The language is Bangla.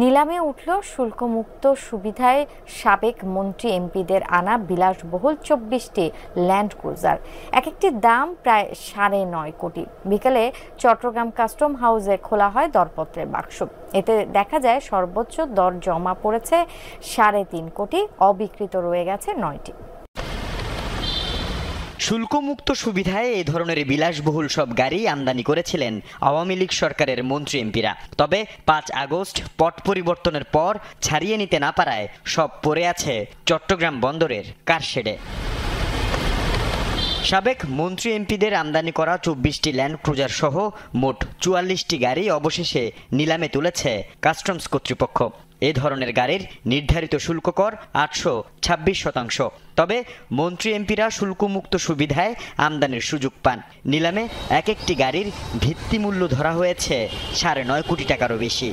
নিলামে উঠল শুল্কমুক্ত সুবিধায় সাবেক মন্ত্রী এমপিদের আনা বিলাসবহুল ২৪টি ল্যান্ড ক্রুজার। এক একটির দাম প্রায় ৯.৫ কোটি। বিকেলে চট্টগ্রাম কাস্টম হাউসে খোলা হয় দরপত্রের বাক্স। এতে দেখা যায় সর্বোচ্চ দর জমা পড়েছে ৩.৫ কোটি, অবিকৃত রয়ে গেছে ৯টি। শুল্কমুক্ত সুবিধায় এই ধরনের বিলাসবহুল সব গাড়ি আমদানি করেছিলেন আওয়ামী লীগ সরকারের মন্ত্রী এমপিরা। তবে ৫ আগস্ট পট পরিবর্তনের পর ছাড়িয়ে নিতে না পারায় সব পড়ে আছে চট্টগ্রাম বন্দরের কারশেডে। সাবেক মন্ত্রী এমপিদের আমদানি করা ২৪টি ল্যান্ড ক্রুজার সহ মোট ৪৪টি গাড়ি অবশেষে নিলামে তুলেছে কাস্টমস কর্তৃপক্ষ। এ ধরনের গাড়ির নির্ধারিত শুল্ক কর ৮২৬%। তবে মন্ত্রী এমপিরা শুল্কমুক্ত সুবিধায় আমদানির সুযোগ পান। নিলামে এক একটি গাড়ির ভিত্তিমূল্য ধরা হয়েছে ৯.৫ কোটি টাকারও বেশি।